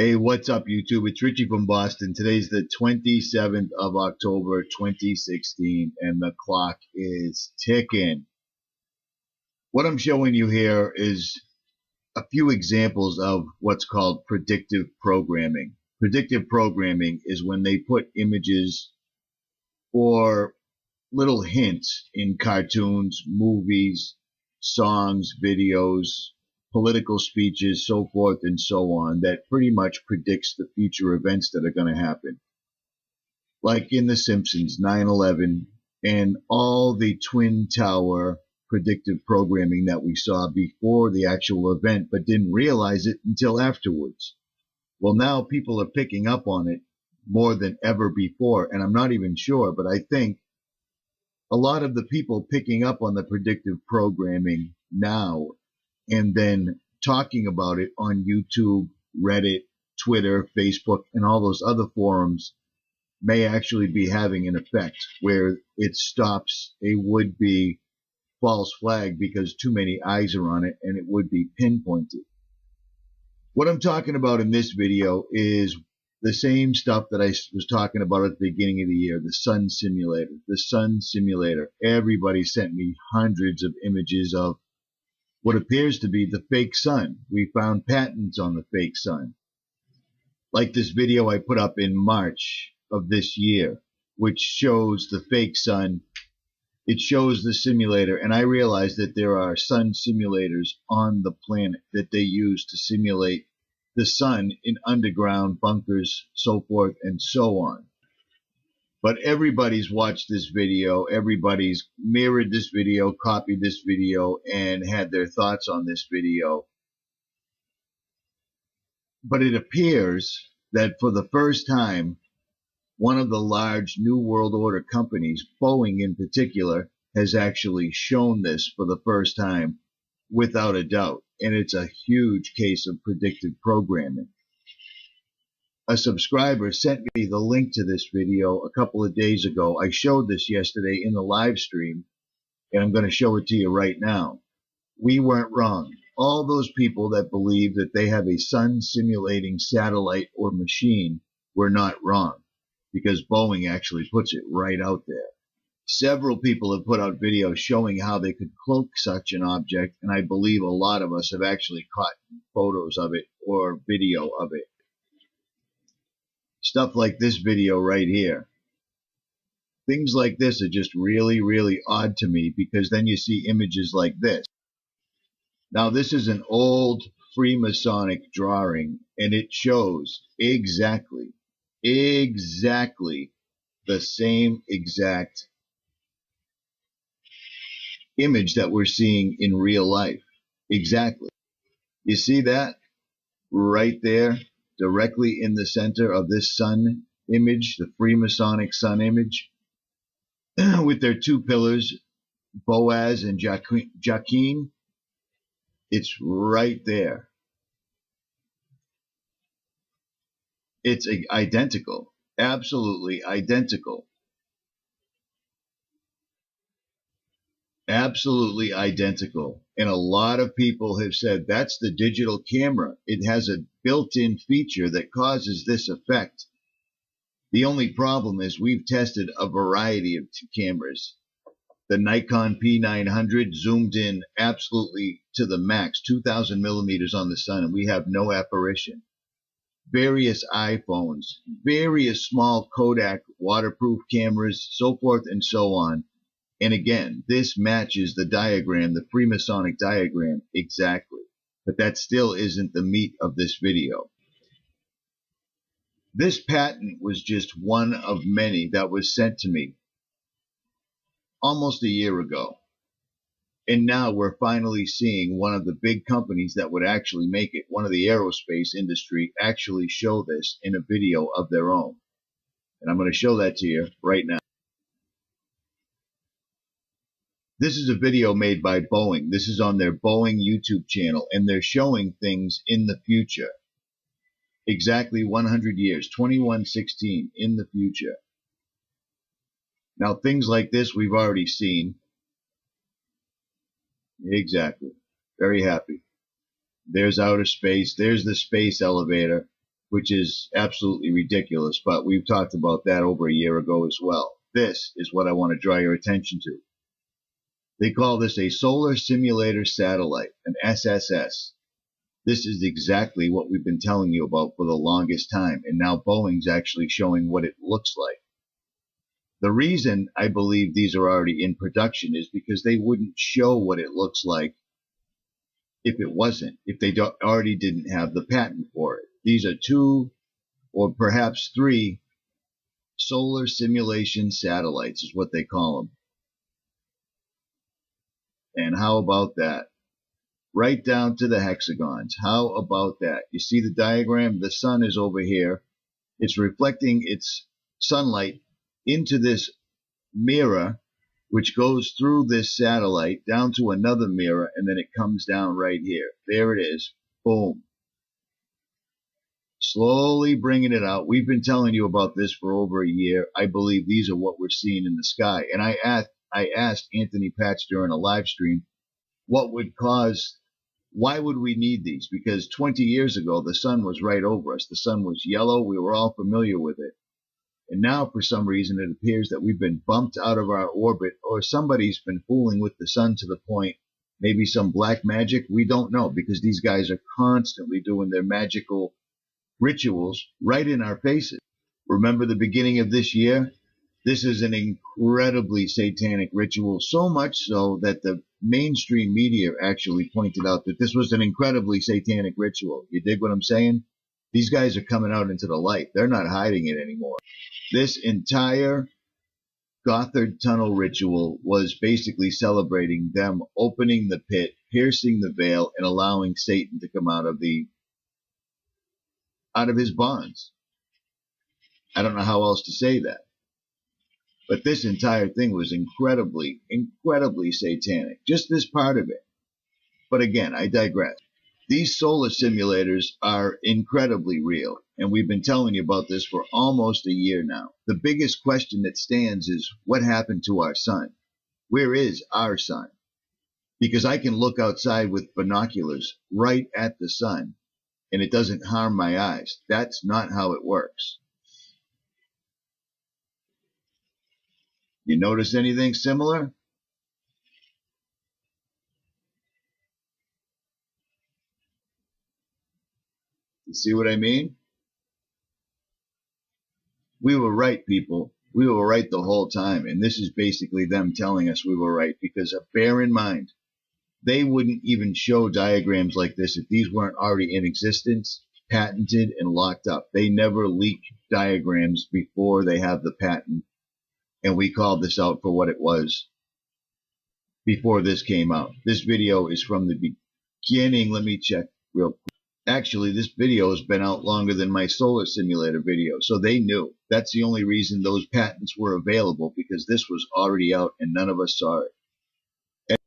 Hey, what's up, YouTube? It's Richie from Boston. Today's the 27th of October, 2016, and the clock is ticking. What I'm showing you here is a few examples of what's called predictive programming. Predictive programming is when they put images or little hints in cartoons, movies, songs, videos, political speeches, so forth and so on, that pretty much predicts the future events that are going to happen. Like in The Simpsons, 9/11, and all the Twin Tower predictive programming that we saw before the actual event, but didn't realize it until afterwards. Well, now people are picking up on it more than ever before, and I'm not even sure, but I think a lot of the people picking up on the predictive programming now and then talking about it on YouTube, Reddit, Twitter, Facebook, and all those other forums may actually be having an effect where it stops a would-be false flag because too many eyes are on it and it would be pinpointed. What I'm talking about in this video is the same stuff that I was talking about at the beginning of the year, the sun simulator. The sun simulator. Everybody sent me hundreds of images of what appears to be the fake sun. We found patents on the fake sun. Like this video I put up in March of this year, which shows the fake sun. It shows the simulator, and I realized that there are sun simulators on the planet that they use to simulate the sun in underground bunkers, so forth and so on. But everybody's watched this video, everybody's mirrored this video, copied this video, and had their thoughts on this video. But it appears that for the first time, one of the large New World Order companies, Boeing in particular, has actually shown this for the first time without a doubt. And it's a huge case of predictive programming. A subscriber sent me the link to this video a couple of days ago. I showed this yesterday in the live stream, and I'm going to show it to you right now. We weren't wrong. All those people that believe that they have a sun simulating satellite or machine were not wrong, because Boeing actually puts it right out there. Several people have put out videos showing how they could cloak such an object, and I believe a lot of us have actually caught photos of it or video of it. Stuff like this video right here. Things like this are just really, really odd to me, because then you see images like this. Now, this is an old Freemasonic drawing, and it shows exactly the same exact image that we're seeing in real life. Exactly. You see that right there, directly in the center of this sun image, the Freemasonic sun image, with their two pillars, Boaz and 𝗡cie. It's right there. It's identical, absolutely identical. Absolutely identical. And a lot of people have said that's the digital camera. It has a built-in feature that causes this effect. The only problem is we've tested a variety of cameras. The Nikon P900 zoomed in absolutely to the max, 2,000 millimeters on the sun, and we have no apparition. Various iPhones, various small Kodak waterproof cameras, so forth and so on. And again, this matches the diagram, the Freemasonic diagram, exactly. But that still isn't the meat of this video. This patent was just one of many that was sent to me almost a year ago. And now we're finally seeing one of the big companies that would actually make it, one of the aerospace industry, actually show this in a video of their own. And I'm going to show that to you right now. This is a video made by Boeing. This is on their Boeing YouTube channel, and they're showing things in the future. Exactly 100 years, 2116, in the future. Now, things like this we've already seen. Exactly. Very happy. There's outer space. There's the space elevator. which is absolutely ridiculous, but we've talked about that over a year ago as well. This is what I want to draw your attention to. They call this a solar simulator satellite, an SSS. This is exactly what we've been telling you about for the longest time, and now Boeing's actually showing what it looks like. The reason I believe these are already in production is because they wouldn't show what it looks like if it wasn't, if they already didn't have the patent for it. These are 2 or perhaps 3 solar simulation satellites is what they call them. And how about that? Right down to the hexagons. How about that? You see the diagram? The sun is over here. It's reflecting its sunlight into this mirror, which goes through this satellite down to another mirror, and then it comes down right here. There it is. Boom. Slowly bringing it out. We've been telling you about this for over a year. I believe these are what we're seeing in the sky. And I asked 𝗦𝗵𝗿𝗍𝗶 during a live stream, why would we need these? Because 20 years ago, the sun was right over us. The sun was yellow. We were all familiar with it. And now, for some reason, it appears that we've been bumped out of our orbit, or somebody's been fooling with the sun to the point, maybe some black magic. We don't know, because these guys are constantly doing their magical rituals right in our faces. Remember the beginning of this year? This is an incredibly satanic ritual, so much so that the mainstream media actually pointed out that this was an incredibly satanic ritual. You dig what I'm saying? These guys are coming out into the light. They're not hiding it anymore. This entire Gotthard tunnel ritual was basically celebrating them opening the pit, piercing the veil, and allowing Satan to come out of his bonds. I don't know how else to say that. But this entire thing was incredibly, incredibly satanic. Just this part of it. But again, I digress. These solar simulators are incredibly real, and we've been telling you about this for almost a year now. The biggest question that stands is, what happened to our sun? Where is our sun? Because I can look outside with binoculars right at the sun, and it doesn't harm my eyes. That's not how it works. You notice anything similar? You see what I mean? We were right, people. We were right the whole time. And this is basically them telling us we were right, because bear in mind, they wouldn't even show diagrams like this if these weren't already in existence, patented, and locked up. They never leak diagrams before they have the patent. And we called this out for what it was before this came out. This video is from the beginning. Let me check real quick. Actually, this video has been out longer than my solar simulator video, so they knew. That's the only reason those patents were available, because this was already out and none of us saw it. And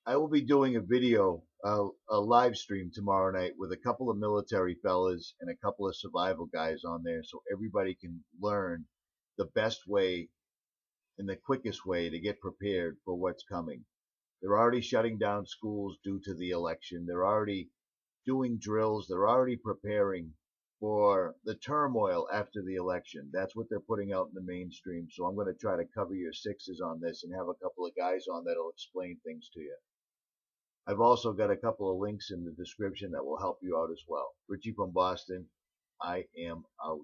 I will be doing a video, a live stream tomorrow night with a couple of military fellas and a couple of survival guys on there, so everybody can learn the best way and the quickest way to get prepared for what's coming. They're already shutting down schools due to the election. They're already doing drills. They're already preparing for the turmoil after the election. That's what they're putting out in the mainstream. So I'm going to try to cover your sixes on this and have a couple of guys on that'll explain things to you. I've also got a couple of links in the description that will help you out as well. Richie from Boston, I am out.